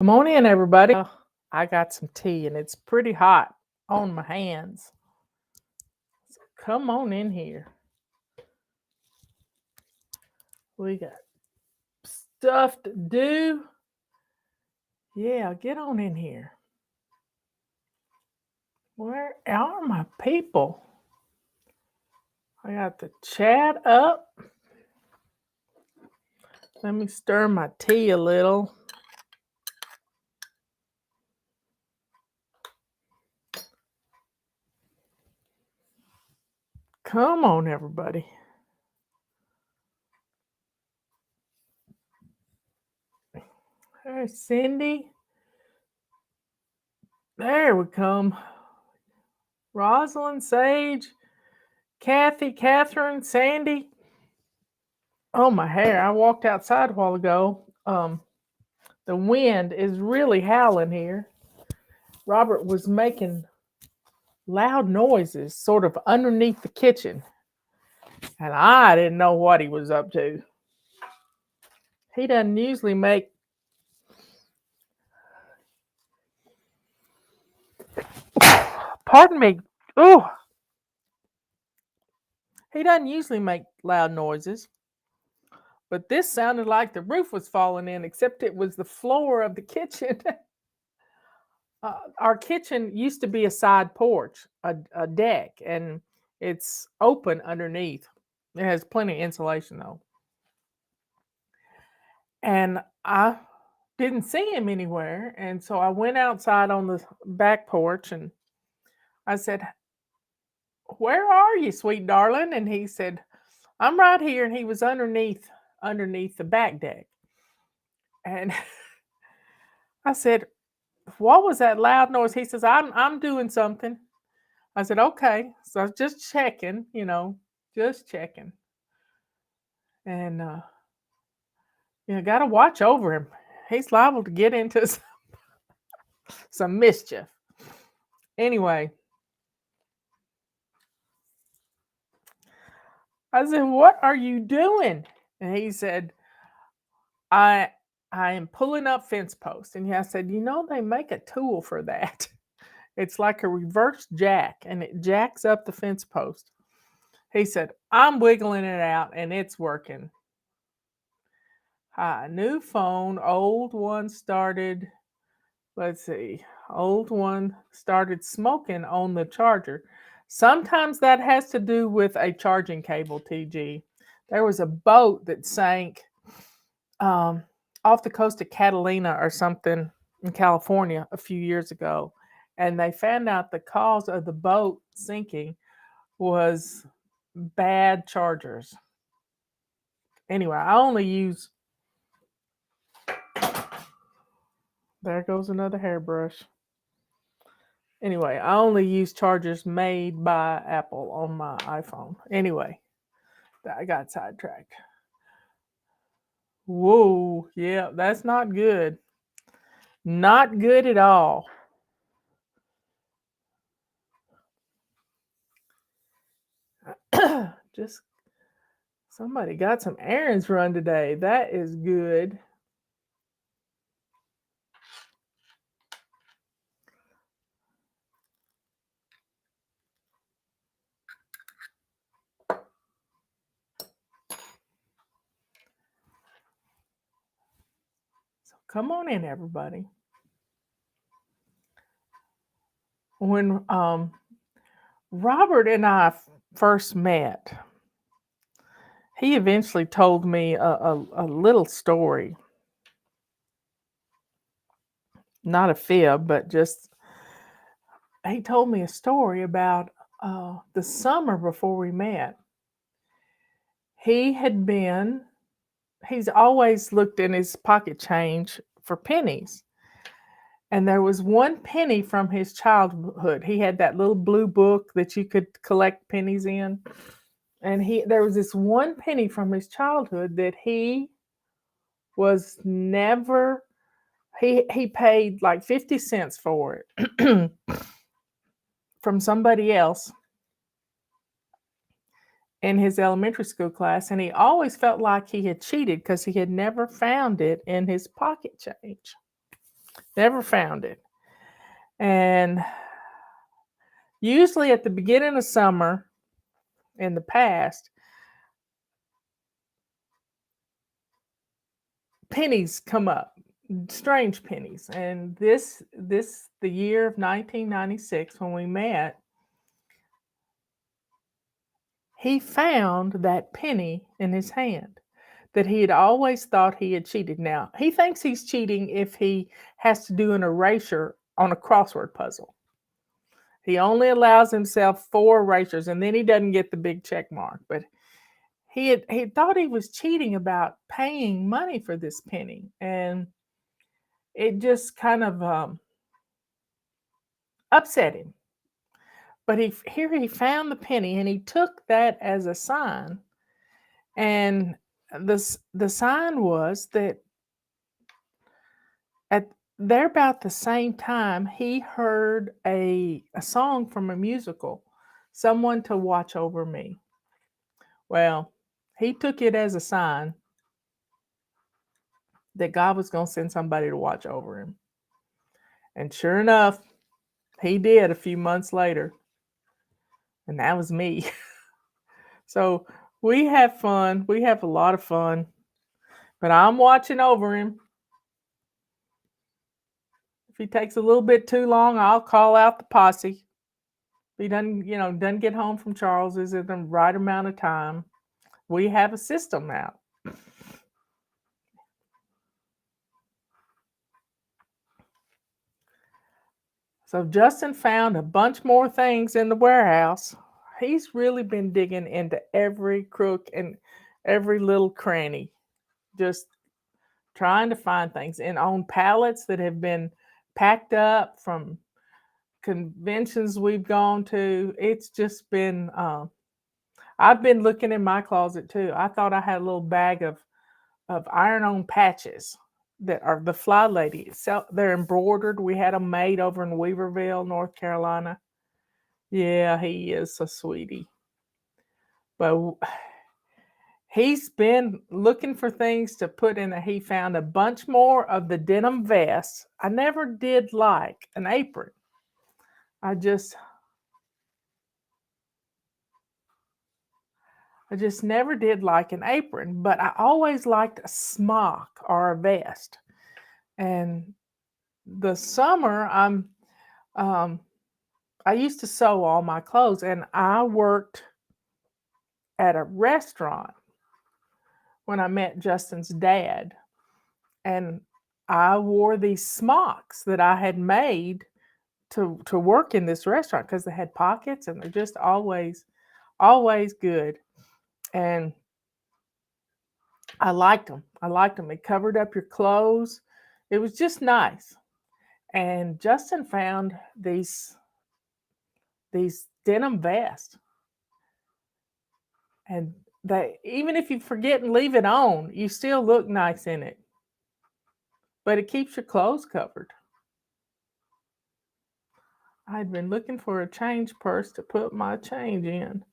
Come on in, everybody. I got some tea and it's pretty hot on my hands. So come on in here. We got stuff to do. Yeah, get on in here. Where are my people? I got the chat up. Let me stir my tea a little. Come on, everybody. There's Cindy. There we come. Rosalind, Sage, Kathy, Catherine, Sandy. Oh, my hair. I walked outside a while ago. The wind is really howling here. Robert was making loud noises sort of underneath the kitchen, and I didn't know what he was up to. He doesn't usually make pardon me. Oh, he doesn't usually make loud noises, but this sounded like the roof was falling in, except it was the floor of the kitchen. Our kitchen used to be a side porch, a deck, and it's open underneath. It has plenty of insulation though. And I didn't see him anywhere. And so I went outside on the back porch and I said, "Where are you, sweet darling?" And he said, "I'm right here." And he was underneath the back deck. And I said, "What was that loud noise?" He says, I'm doing something." I said, "Okay." So I was just checking, just checking. And gotta watch over him. He's liable to get into some mischief. Anyway, I said, "What are you doing?" And he said, I I am pulling up fence posts. And I said, they make a tool for that. It's like a reverse jack and it jacks up the fence post. He said, "I'm wiggling it out and it's working." Hi, new phone, old one started, let's see, old one started smoking on the charger. Sometimes that has to do with a charging cable, TG. There was a boat that sank um, off the coast of Catalina or something in California a few years ago. And they found out the cause of the boat sinking was bad chargers. Anyway, I only use, there goes another hairbrush. Anyway, I only use chargers made by Apple on my iPhone. Anyway, I got sidetracked. Whoa, yeah, that's not good. Not good at all. Just somebody got some errands run today. That is good. So come on in, everybody. When Robert and I first met, he eventually told me a little story. Not a fib, but just he told me a story about the summer before we met. He had been, he's always looked in his pocket change for pennies. And there was one penny from his childhood. He had that little blue book that you could collect pennies in. And there was this one penny from his childhood that he was never, he paid like 50 cents for it from somebody else in his elementary school class. And he always felt like he had cheated because he had never found it in his pocket change. Never found it. And usually at the beginning of summer in the past, pennies come up, strange pennies. And the year of 1996 when we met, he found that penny in his hand that he had always thought he had cheated. Now, he thinks he's cheating if he has to do an erasure on a crossword puzzle. He only allows himself 4 erasures and then he doesn't get the big check mark. But he thought he was cheating about paying money for this penny. And it just kind of upset him. But he found the penny and he took that as a sign. And the sign was that at there about the same time he heard a song from a musical, Someone to Watch Over Me. Well, he took it as a sign that God was going to send somebody to watch over him. And sure enough, he did a few months later. And that was me. So we have fun. We have a lot of fun. But I'm watching over him. If he takes a little bit too long, I'll call out the posse. If he doesn't get home from Charles's in the right amount of time, we have a system now. So Justin found a bunch more things in the warehouse. He's really been digging into every crook and every little cranny, just trying to find things. And on pallets that have been packed up from conventions we've gone to, it's just been, I've been looking in my closet too. I thought I had a little bag of iron-on patches that are the FlyLady. So they're embroidered. We had them made over in Weaverville, North Carolina. Yeah, he is a sweetie. But he's been looking for things to put in. He found a bunch more of the denim vests. I never did like an apron. I just never did like an apron, but I always liked a smock or a vest. And the summer, I used to sew all my clothes, and I worked at a restaurant when I met Justin's dad. And I wore these smocks that I had made to work in this restaurant because they had pockets and they're just always good. And I liked them. It covered up your clothes. It was just nice. And Justin found these denim vests. And they, even if you forget and leave it on, you still look nice in it. But it keeps your clothes covered. I'd been looking for a change purse to put my change in.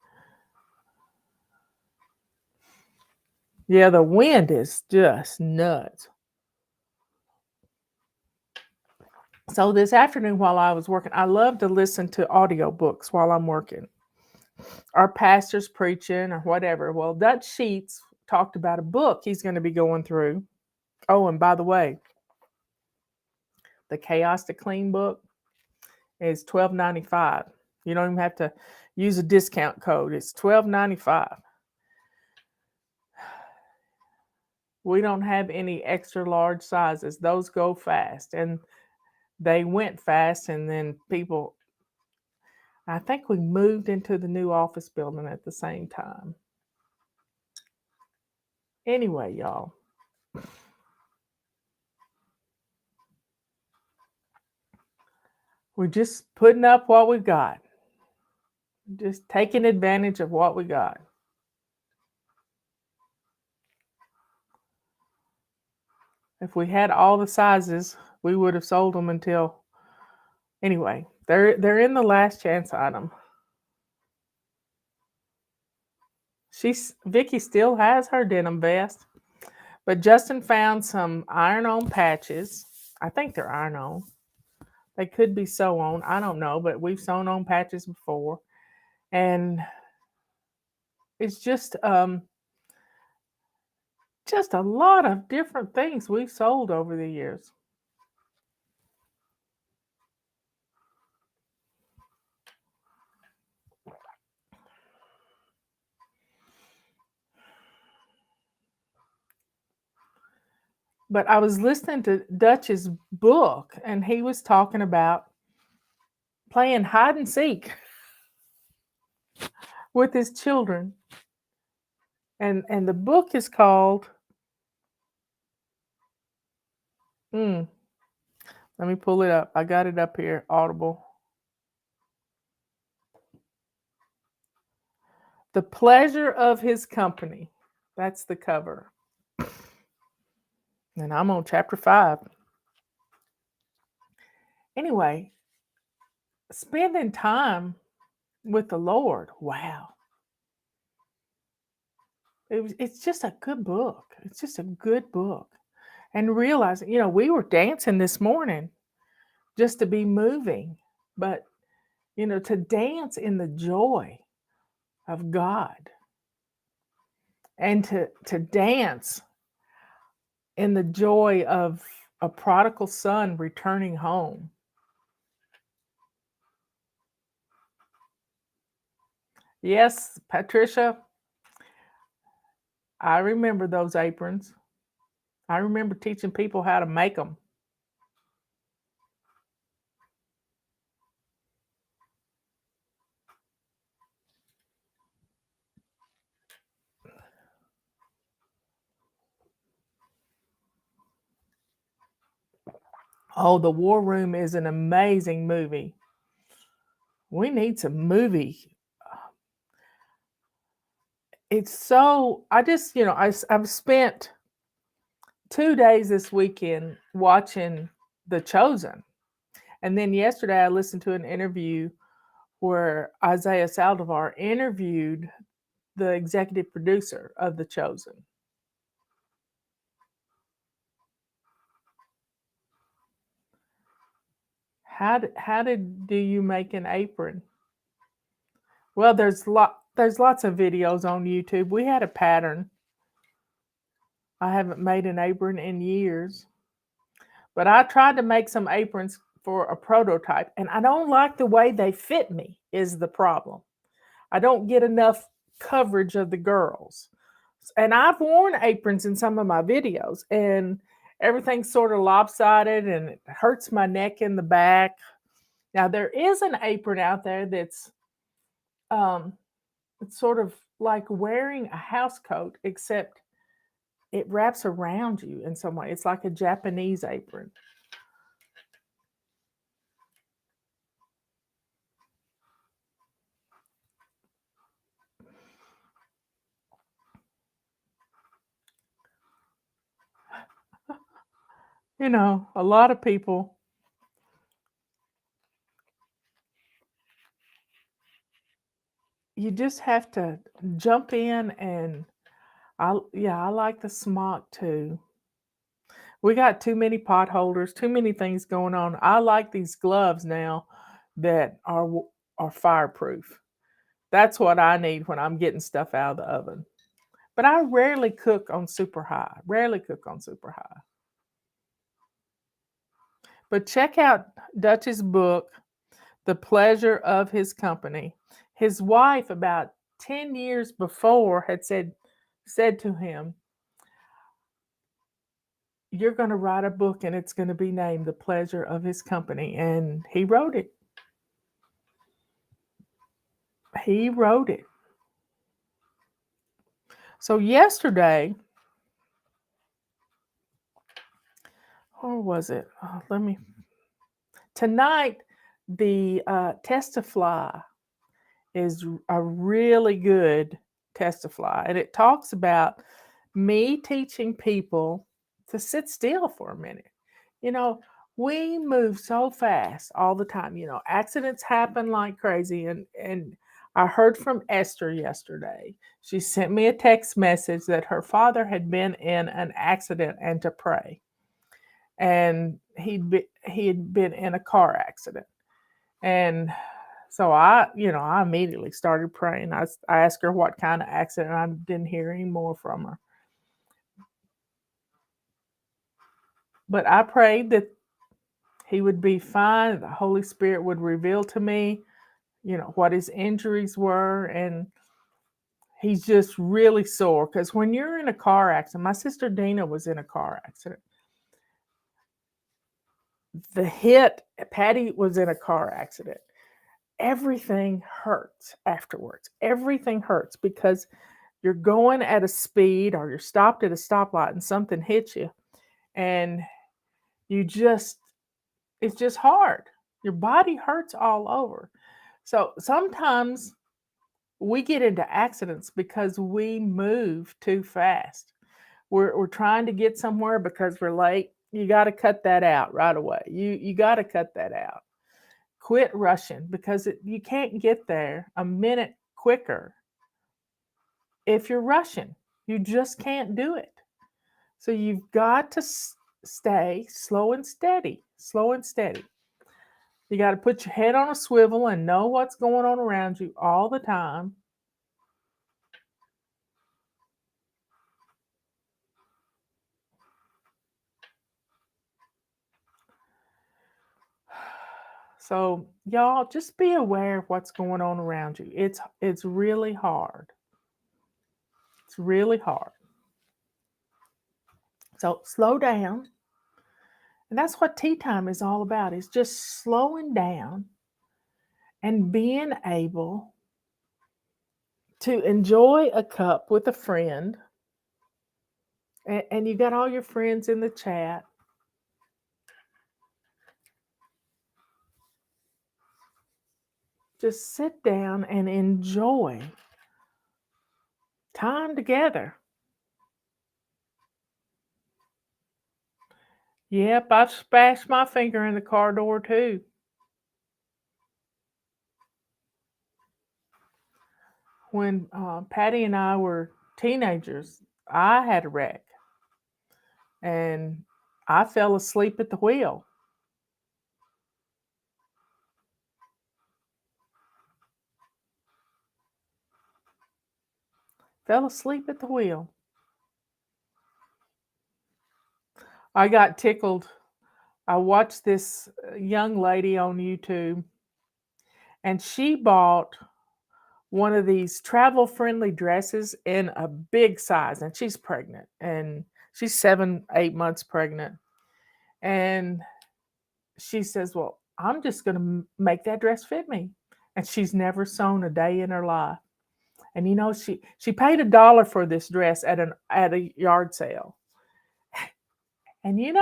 Yeah, the wind is just nuts. So this afternoon while I was working, I love to listen to audiobooks while I'm working. Our pastor's preaching or whatever. Well, Dutch Sheets talked about a book he's going to be going through. Oh, and by the way, the Chaos to Clean book is $12.95. You don't even have to use a discount code. It's $12.95. We don't have any extra large sizes. Those go fast. And they went fast, and then people, I think we moved into the new office building at the same time. Anyway, y'all. We're just putting up what we've got. Just taking advantage of what we got. If we had all the sizes, we would have sold them until. Anyway, they're in the last chance item. Vicky still has her denim vest, but Justin found some iron-on patches. I think they're iron on. They could be sew on. I don't know, but we've sewn on patches before. And it's just a lot of different things we've sold over the years. But I was listening to Dutch's book, and he was talking about playing hide and seek with his children. And the book is called let me pull it up. I got it up here, Audible. The Pleasure of His Company. That's the cover. And I'm on chapter 5. Anyway, spending time with the Lord. Wow. It's just a good book. It's just a good book. And realizing, we were dancing this morning just to be moving, but, to dance in the joy of God and to dance in the joy of a prodigal son returning home. Yes, Patricia, I remember those aprons. I remember teaching people how to make them. Oh, The War Room is an amazing movie. We need some movie. It's so, I just, I've spent 2 days this weekend watching The Chosen. And then yesterday I listened to an interview where Isaiah Saldivar interviewed the executive producer of The Chosen. Do you make an apron? Well, there's lots of videos on YouTube. We had a pattern. I haven't made an apron in years, but I tried to make some aprons for a prototype, and I don't like the way they fit me is the problem. I don't get enough coverage of the girls. And I've worn aprons in some of my videos, and everything's sort of lopsided and it hurts my neck in the back. Now there is an apron out there that's it's sort of like wearing a house coat, except it wraps around you in some way. It's like a Japanese apron. A lot of people, you just have to jump in, and I like the smock too. We got too many pot holders, too many things going on. I like these gloves now that are fireproof. That's what I need when I'm getting stuff out of the oven. But I rarely cook on super high. Rarely cook on super high. But check out Dutch's book, The Pleasure of His Company. His wife, about 10 years before, had said to him, "You're going to write a book and it's going to be named The Pleasure of His Company." And he wrote it. He wrote it. So yesterday, or was it? Tonight, the Testify is a really good Testify, and it talks about me teaching people to sit still for a minute. We move so fast all the time. Accidents happen like crazy, and I heard from Esther yesterday. She sent me a text message that her father had been in an accident and to pray. and he had been in a car accident. And so I immediately started praying. I asked her what kind of accident. I didn't hear any more from her. But I prayed that he would be fine. The Holy Spirit would reveal to me, what his injuries were. And he's just really sore. Because when you're in a car accident, my sister Dina was in a car accident. The hit, Patty was in a car accident. Everything hurts afterwards. Everything hurts because you're going at a speed or you're stopped at a stoplight and something hits you, and it's just hard. Your body hurts all over. So sometimes we get into accidents because we move too fast. We're trying to get somewhere because we're late. You got to cut that out right away. You got to cut that out. Quit rushing because you can't get there a minute quicker if you're rushing. You just can't do it. So you've got to stay slow and steady, slow and steady. You got to put your head on a swivel and know what's going on around you all the time. So y'all just be aware of what's going on around you. It's really hard. It's really hard. So slow down. And that's what tea time is all about. It's just slowing down and being able to enjoy a cup with a friend. And you got all your friends in the chat. Just sit down and enjoy time together. Yep, I've splashed my finger in the car door too. When Patty and I were teenagers, I had a wreck and I fell asleep at the wheel. Fell asleep at the wheel. I got tickled. I watched this young lady on YouTube, and she bought one of these travel friendly dresses in a big size, and she's pregnant, and she's 7, 8 months pregnant. And she says, well, I'm just going to make that dress fit me. And she's never sewn a day in her life. And she paid $1 for this dress at a yard sale. And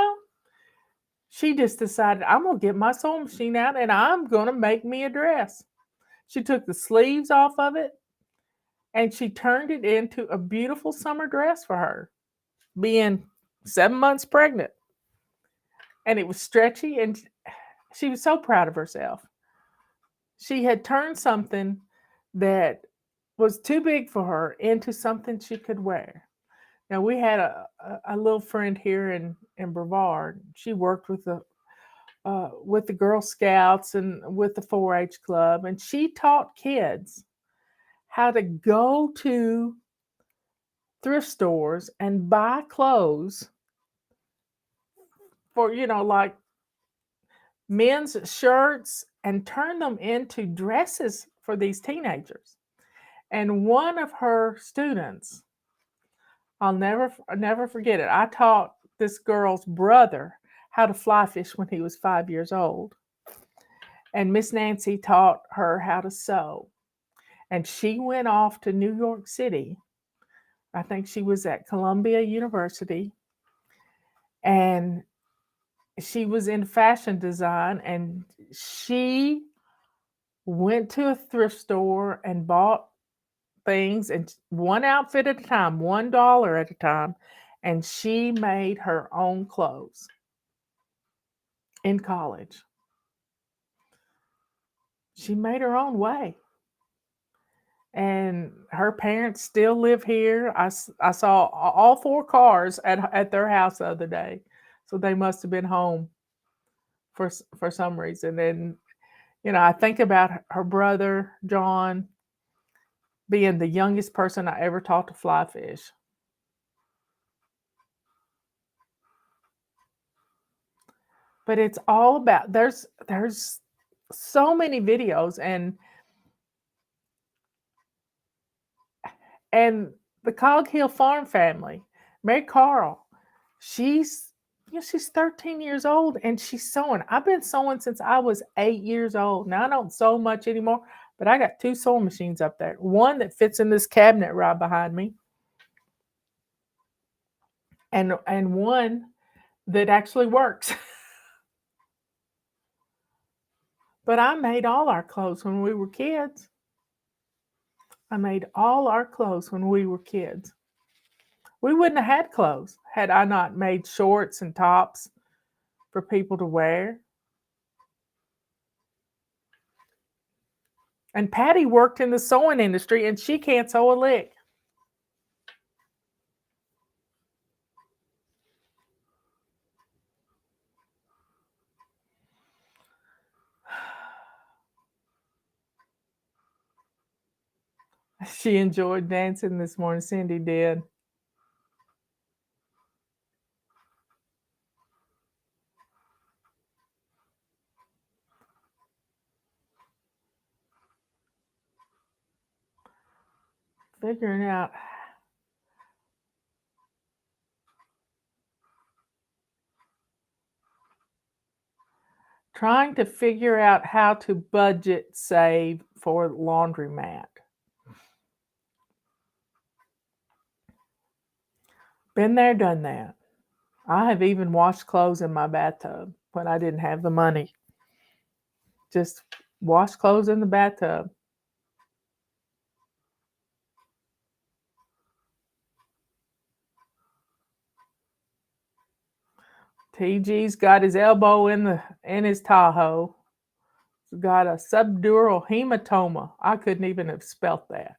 she just decided, I'm going to get my sewing machine out and I'm going to make me a dress. She took the sleeves off of it and she turned it into a beautiful summer dress for her, being 7 months pregnant. And it was stretchy and she was so proud of herself. She had turned something that was too big for her into something she could wear. Now we had a little friend here in Brevard. She worked with the Girl Scouts and with the 4-H club, and she taught kids how to go to thrift stores and buy clothes for like men's shirts and turn them into dresses for these teenagers. And one of her students, I'll never forget it. I taught this girl's brother how to fly fish when he was 5 years old. And Miss Nancy taught her how to sew. And she went off to New York City. I think she was at Columbia University. And she was in fashion design. And she went to a thrift store and bought things, and one outfit at a time, $1 at a time. And she made her own clothes in college. She made her own way. And her parents still live here. I saw all 4 cars at their house the other day. So they must have been home for some reason. And I think about her brother John being the youngest person I ever taught to fly fish. But it's all about there's so many videos, and the Cog Hill Farm family, Mary Carl, she's she's 13 years old and she's sewing. I've been sewing since I was 8 years old. Now I don't sew much anymore, but I got two sewing machines up there. One that fits in this cabinet right behind me, and one that actually works. But I made all our clothes when we were kids. I made all our clothes when we were kids. We wouldn't have had clothes had I not made shorts and tops for people to wear. And Patty worked in the sewing industry and she can't sew a lick. She enjoyed dancing this morning. Cindy did. Figuring out trying to figure out how to budget save for laundromat. Been there, done that. I have even washed clothes in my bathtub when I didn't have the money. Just wash clothes in the bathtub. TG's got his elbow in his Tahoe. He's got a subdural hematoma. I couldn't even have spelt that.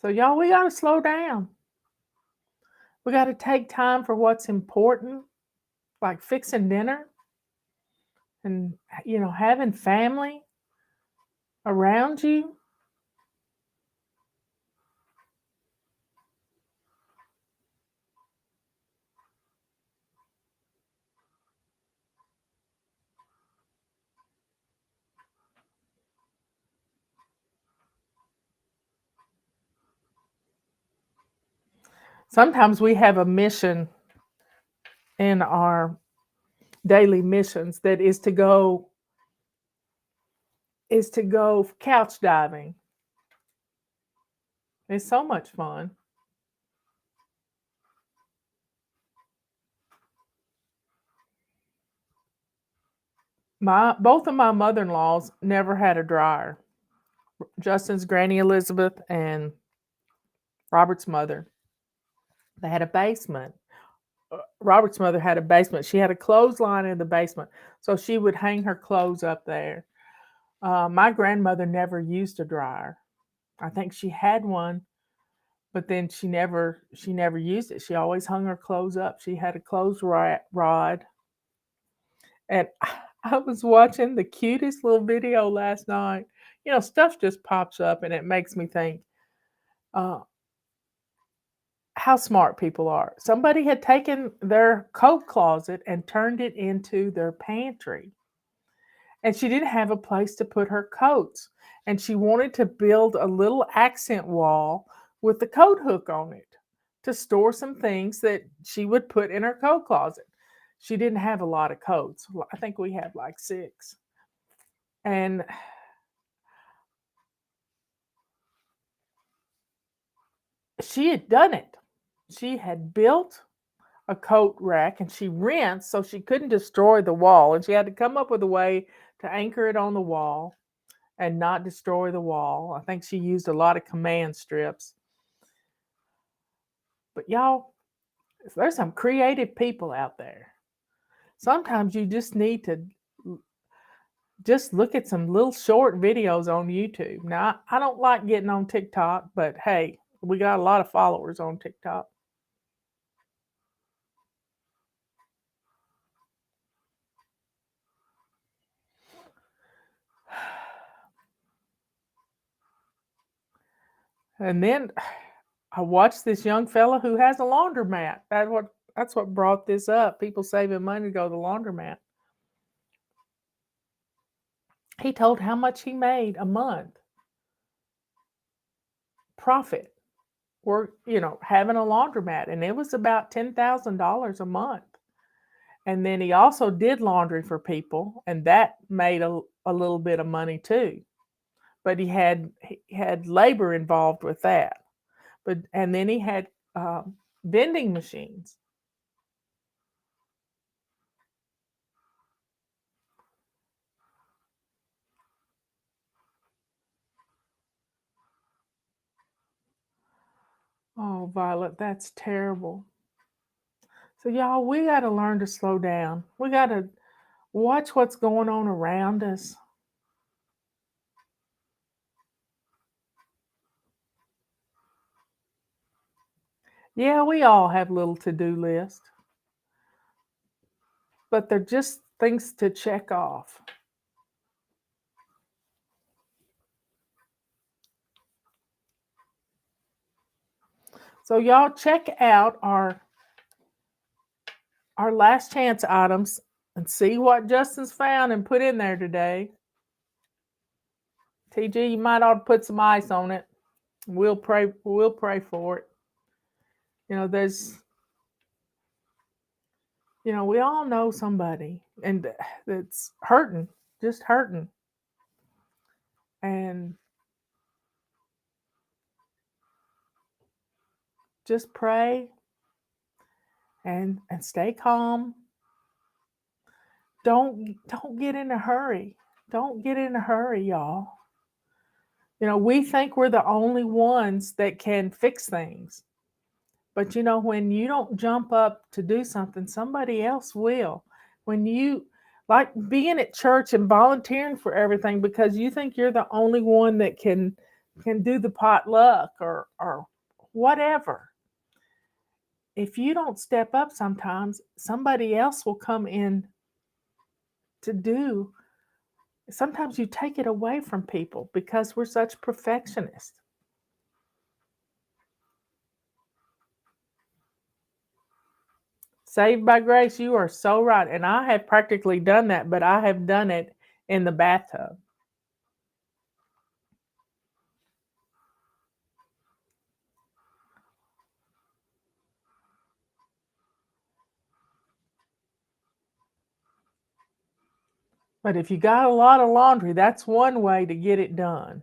So y'all, we gotta slow down. We gotta take time for what's important, like fixing dinner and having family around you. Sometimes we have a mission in our daily missions that is to go couch diving. It's so much fun. Both of my mother-in-laws never had a dryer. Justin's Granny Elizabeth and Robert's mother. They had a basement. Robert's mother had a basement. She had a clothesline in the basement, so she would hang her clothes up there. My grandmother never used a dryer. I think she had one, but then she never used it. She always hung her clothes up. She had a clothes rod, and I was watching the cutest little video last night. Stuff just pops up, and it makes me think uh, how smart people are. Somebody had taken their coat closet and turned it into their pantry, and she didn't have a place to put her coats, and she wanted to build a little accent wall with the coat hook on it to store some things that she would put in her coat closet. She didn't have a lot of coats. I think we had like 6. And she had done it. She had built a coat rack and she rinsed so she couldn't destroy the wall, and she had to come up with a way to anchor it on the wall and not destroy the wall. I think she used a lot of command strips. But y'all, there's some creative people out there. Sometimes you just need to just look at some little short videos on YouTube. Now, I don't like getting on TikTok, but hey, We got a lot of followers on TikTok. And then I watched this young fella who has a laundromat. That's what brought this up. People saving money to go to the laundromat. He told how much he made a month profit work, having a laundromat, and it was about $10,000 a month. And then he also did laundry for people, and that made a little bit of money too. But he had labor involved with that. And then he had vending machines. Oh, Violet, that's terrible. So y'all, we got to learn to slow down. We got to watch what's going on around us. Yeah, we all have little to-do lists, but they're just things to check off. So y'all check out our last chance items and see what Justin's found and put in there today. TG, you might ought to put some ice on it. We'll pray for it. There's we all know somebody and that's hurting, just hurting. And just pray and stay calm. Don't get in a hurry. Don't get in a hurry, y'all. We think we're the only ones that can fix things. But when you don't jump up to do something, somebody else will. When you like being at church and volunteering for everything because you think you're the only one that can do the potluck or whatever. If you don't step up sometimes, somebody else will come in to do. Sometimes you take it away from people because we're such perfectionists. Saved by grace, you are so right. And I have practically done that, but I have done it in the bathtub. But if you got a lot of laundry, that's one way to get it done.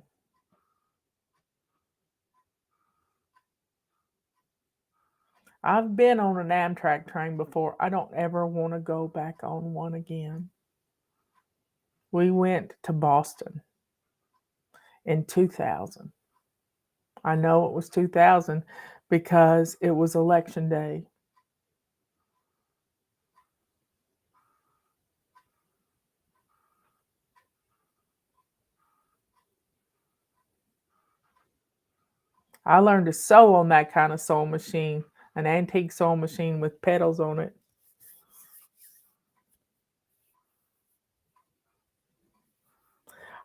I've been on an Amtrak train before. I don't ever want to go back on one again. We went to Boston in 2000. I know it was 2000 because it was election day. I learned to sew on that kind of sewing machine, an antique sewing machine with pedals on it.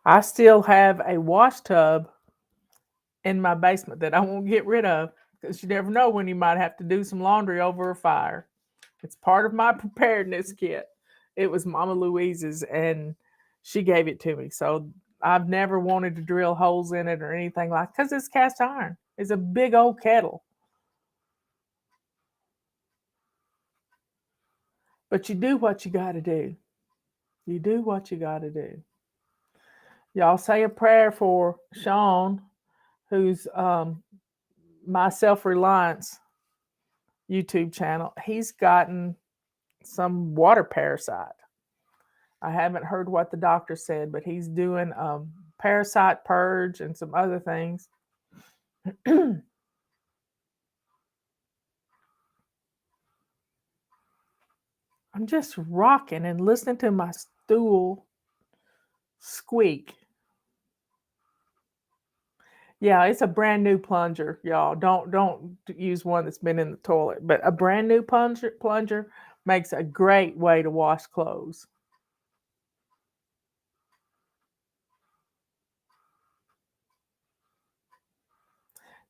I still have a wash tub in my basement that I won't get rid of because you never know when you might have to do some laundry over a fire. It's part of my preparedness kit. It was Mama Louise's and she gave it to me. So I've never wanted to drill holes in it or anything like because it's cast iron. It's a big old kettle. But you do what you got to do. You do what you got to do. Y'all say a prayer for Sean, who's my self-reliance YouTube channel. He's gotten some water parasite. I haven't heard what the doctor said, but he's doing parasite purge and some other things. I'm just rocking and listening to my stool squeak. Yeah, it's a brand new plunger, y'all. Don't use one that's been in the toilet, but a brand new plunger makes a great way to wash clothes.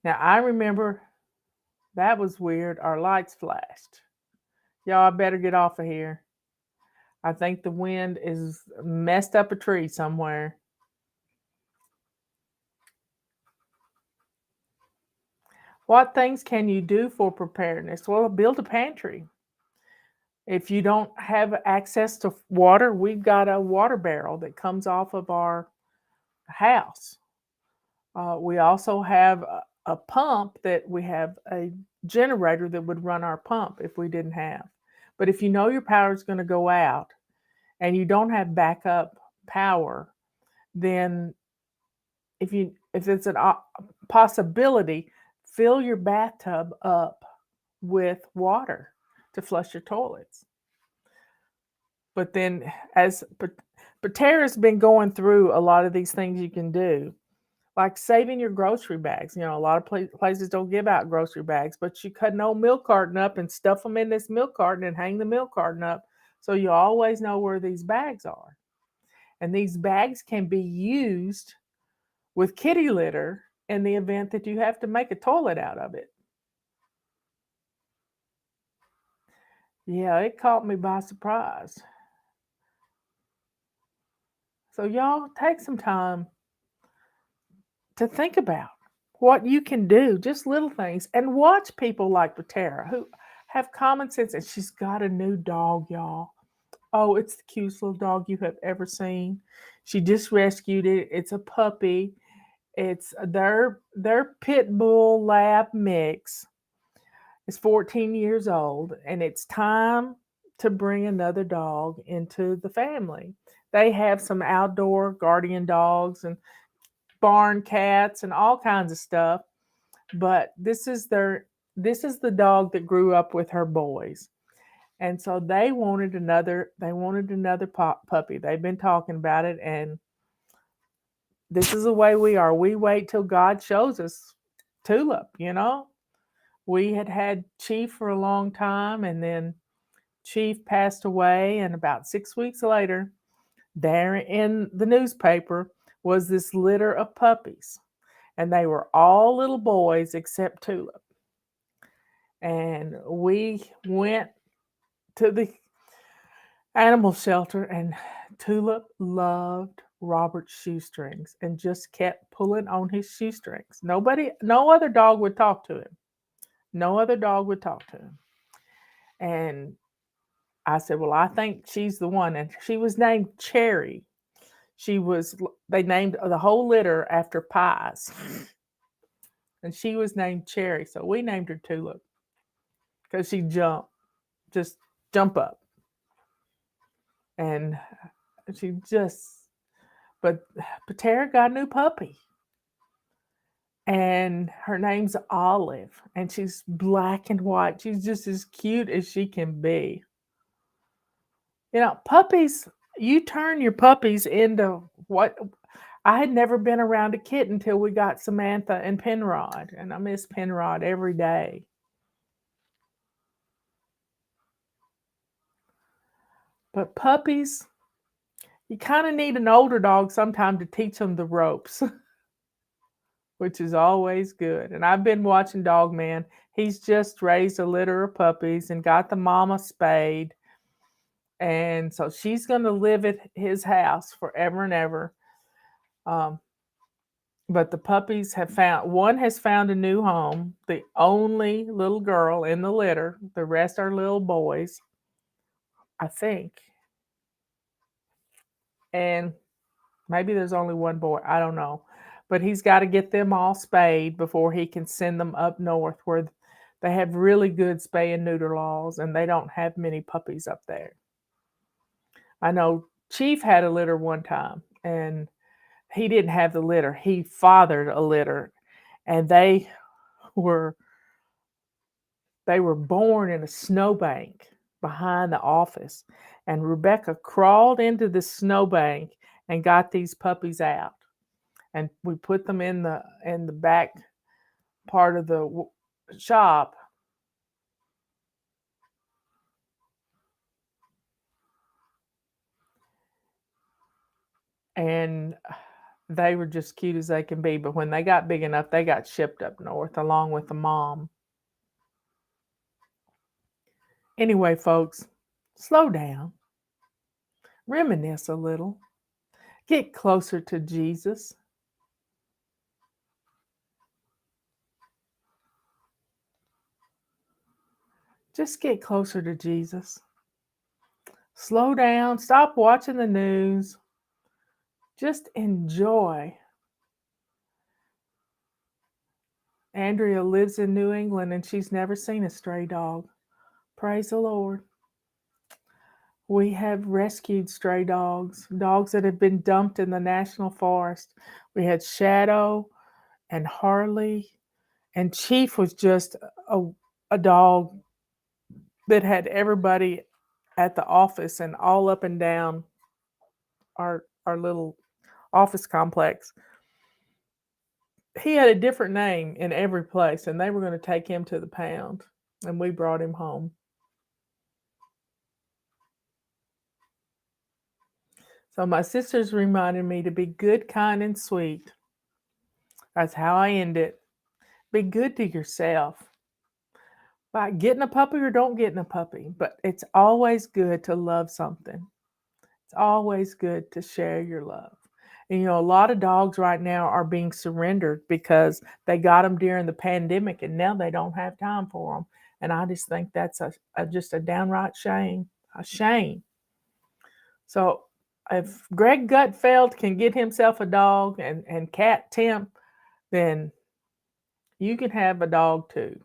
Now I remember that was weird. Our lights flashed. Y'all, I better get off of here. I think the wind is messed up a tree somewhere. What things can you do for preparedness? Well, build a pantry. If you don't have access to water, we've got a water barrel that comes off of our house. We also have a pump that we have a generator that would run our pump if we didn't have. But if you know your power is going to go out and you don't have backup power, then if it's a possibility, fill your bathtub up with water to flush your toilets. But then, as Patera's been going through a lot of these things you can do, like saving your grocery bags. You know, a lot of places don't give out grocery bags, but you cut an old milk carton up and stuff them in this milk carton and hang the milk carton up so you always know where these bags are. And these bags can be used with kitty litter in the event that you have to make a toilet out of it. Yeah, it caught me by surprise. So, y'all, take some time to think about what you can do, just little things, and watch people like Patera who have common sense. And she's got a new dog, y'all. Oh, it's the cutest little dog you have ever seen. She just rescued it. It's a puppy. It's their pit bull lab mix. It's 14 years old, and it's time to bring another dog into the family. They have some outdoor guardian dogs and barn cats and all kinds of stuff, but this is the dog that grew up with her boys. And so they wanted another puppy. They've been talking about it, and this is the way we are. We wait till God shows us Tulip, you know? We had Chief for a long time, and then Chief passed away, and about 6 weeks later, there in the newspaper was this litter of puppies, and they were all little boys except Tulip. And we went to the animal shelter, and Tulip loved Robert's shoestrings and just kept pulling on his shoestrings. No other dog would talk to him. No other dog would talk to him. And I said, "Well, I think she's the one." And she was named Cherry. They named the whole litter after pies. And she was named Cherry. So we named her Tulip because she just jump up. And she just, but Patera got a new puppy. And her name's Olive. And she's black and white. She's just as cute as she can be. You know, puppies, you turn your puppies into what I had never been around a kitten until we got Samantha and Penrod, and I miss Penrod every day. But puppies, you kind of need an older dog sometime to teach them the ropes, which is always good. And I've been watching Dog Man. He's just raised a litter of puppies and got the mama spayed. And so she's going to live at his house forever and ever. Um, but the puppies one has found a new home, the only little girl in the litter. The rest are little boys, I think. And maybe there's only one boy, I don't know. But he's got to get them all spayed before he can send them up north where they have really good spay and neuter laws, and they don't have many puppies up there. I know Chief had a litter one time, and he didn't have the litter. He fathered a litter, and were they were born in a snowbank behind the office. And Rebecca crawled into the snowbank and got these puppies out. and we put them in the back part of the shop. And they were just cute as they can be. But when they got big enough, they got shipped up north along with the mom. Anyway, folks, slow down, reminisce a little, get closer to Jesus. Just get closer to Jesus. Slow down, stop watching the news. Just enjoy. Andrea lives in New England and she's never seen a stray dog. Praise the Lord. We have rescued stray dogs, dogs that have been dumped in the national forest. We had Shadow and Harley, and Chief was just a dog that had everybody at the office and all up and down our little office complex. He had a different name in every place, and they were going to take him to the pound, and we brought him home. So my sisters reminded me to be good, kind, and sweet. That's how I end it. Be good to yourself. By getting a puppy or don't getting a puppy, but it's always good to love something. It's always good to share your love. And a lot of dogs right now are being surrendered because they got them during the pandemic and now they don't have time for them. And I just think that's just a downright shame. A shame. So if Greg Gutfeld can get himself a dog and Cat Temp, then you can have a dog too.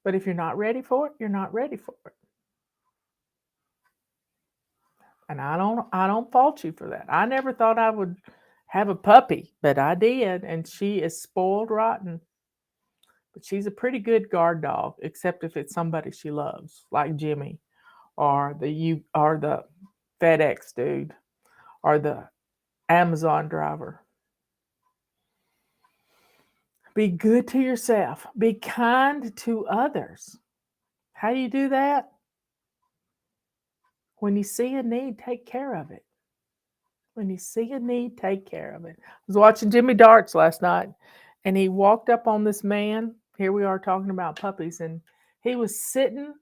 But if you're not ready for it, you're not ready for it. And I don't fault you for that. I never thought I would have a puppy, but I did, and she is spoiled rotten. But she's a pretty good guard dog, except if it's somebody she loves, like Jimmy, or the FedEx dude, or the Amazon driver. Be good to yourself. Be kind to others. How do you do that? When you see a need, take care of it. When you see a need, take care of it. I was watching Jimmy Darts last night, and he walked up on this man. Here we are talking about puppies, and he was sitting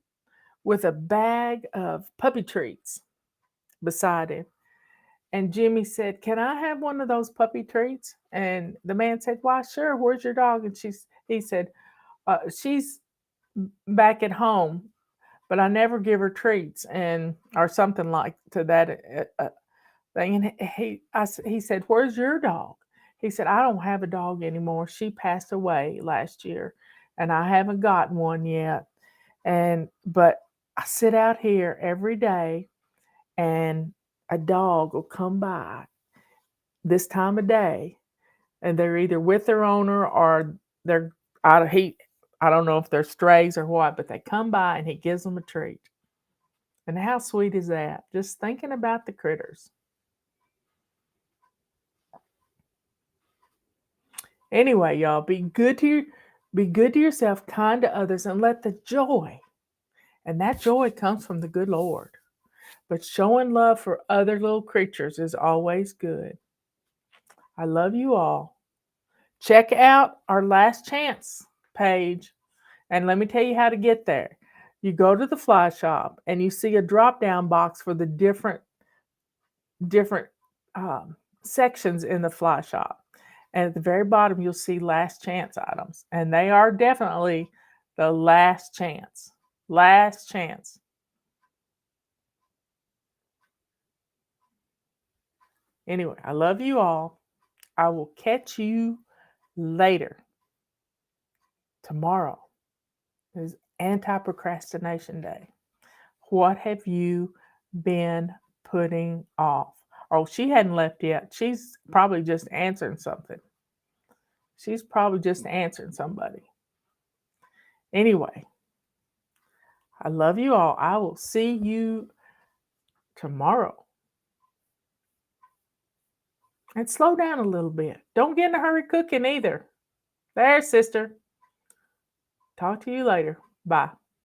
with a bag of puppy treats beside him. And Jimmy said, "Can I have one of those puppy treats?" And the man said, "Why, sure. Where's your dog?" And he said, "She's back at home, but I never give her treats," and or something like to that thing. And he said, "Where's your dog?" He said, "I don't have a dog anymore. She passed away last year, and I haven't gotten one yet. But I sit out here every day, and a dog will come by this time of day, and they're either with their owner or they're out of heat. I don't know if they're strays or what, but they come by and he gives them a treat." And how sweet is that? Just thinking about the critters. Anyway, y'all, be good to yourself, kind to others, and let the joy, and that joy comes from the good Lord. But showing love for other little creatures is always good. I love you all. Check out our last chance page, and let me tell you how to get there. You go to the fly shop and you see a drop down box for the different sections in the fly shop. And at the very bottom, you'll see last chance items. And they are definitely the last chance. Last chance. Anyway, I love you all. I will catch you later. Tomorrow is Anti Procrastination Day. What have you been putting off? Oh, she hadn't left yet. She's probably just answering something. She's probably just answering somebody. Anyway, I love you all. I will see you tomorrow. and slow down a little bit. Don't get in a hurry cooking either. There, sister. Talk to you later. Bye.